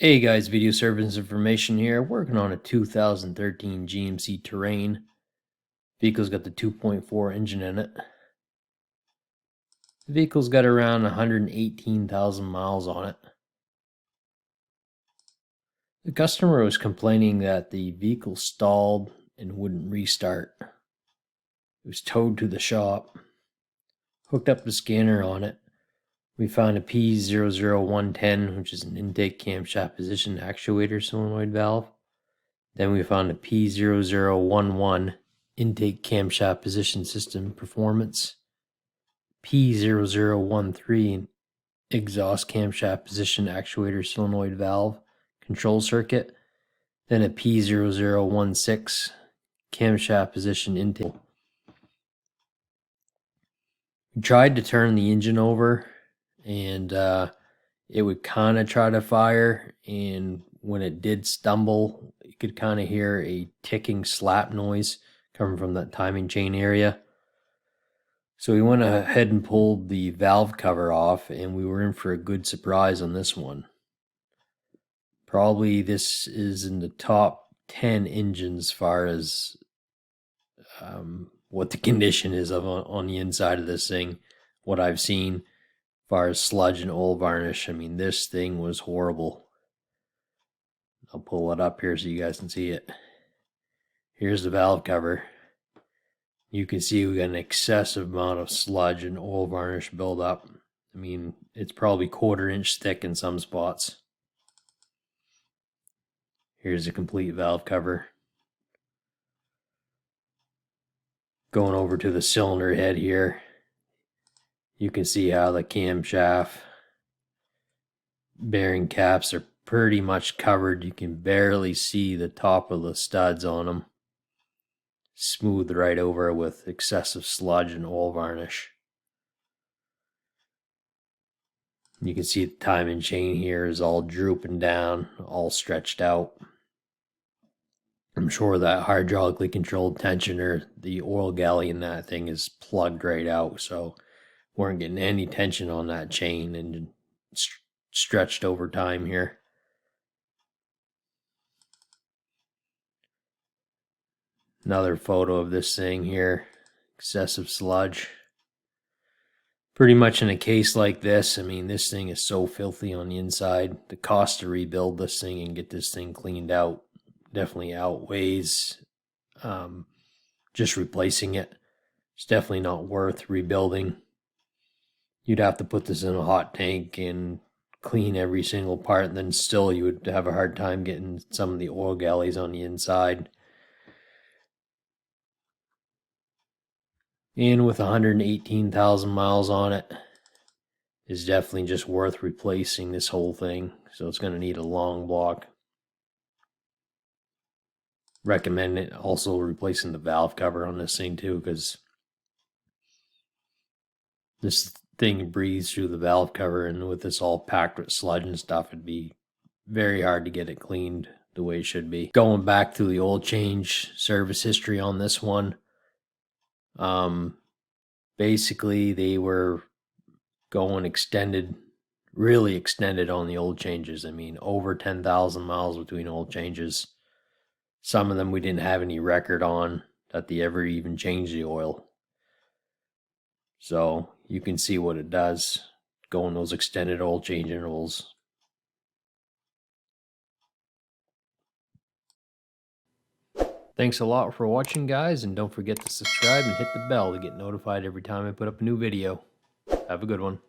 Hey guys, video service information here. Working on a 2013 GMC Terrain. Vehicle's got the 2.4 engine in it. The vehicle's got around 118,000 miles on it. The customer was complaining that the vehicle stalled and wouldn't restart. It was towed to the shop. Hooked up the scanner on it. We found a P00110, which is an intake camshaft position actuator solenoid valve. Then we found a P0011 intake camshaft position system performance, P0013 exhaust camshaft position actuator solenoid valve control circuit, then a P0016 camshaft position intake. We tried to turn the engine over and it would kind of try to fire, and when it did stumble, you could kind of hear a ticking slap noise coming from that timing chain area. So we went ahead and pulled the valve cover off, and we were in for a good surprise on this one. Probably this is in the top 10 engines as far as what the condition is on the inside of this thing, what I've seen. As far as sludge and oil varnish, I mean, this thing was horrible. I'll pull it up here so you guys can see it. Here's the valve cover. You can see we got an excessive amount of sludge and oil varnish buildup. I mean, it's probably 1/4 inch thick in some spots. Here's a complete valve cover. Going over to the cylinder head here, you can see how the camshaft bearing caps are pretty much covered. You can barely see the top of the studs on them. Smoothed right over with excessive sludge and oil varnish. You can see the timing chain here is all drooping down, all stretched out. I'm sure that hydraulically controlled tensioner, the oil galley in that thing, is plugged right out, so weren't getting any tension on that chain and stretched over time here. Another photo of this thing here, excessive sludge. Pretty much in a case like this, I mean, this thing is so filthy on the inside. The cost to rebuild this thing and get this thing cleaned out definitely outweighs just replacing it. It's definitely not worth rebuilding. You'd have to put this in a hot tank and clean every single part, and then still you would have a hard time getting some of the oil galleys on the inside. And with 118,000 miles on it, is definitely just worth replacing this whole thing. So it's going to need a long block. Recommend it also replacing the valve cover on this thing too, because this thing breathes through the valve cover, and with this all packed with sludge and stuff, it'd be very hard to get it cleaned the way it should be. Going back to the oil change service history on this one, basically they were going extended, really extended on the oil changes. I mean, over 10,000 miles between oil changes. Some of them we didn't have any record on that they ever even changed the oil. So you can see what it does going those extended oil change intervals. Thanks a lot for watching, guys, and don't forget to subscribe and hit the bell to get notified every time I put up a new video. Have a good one.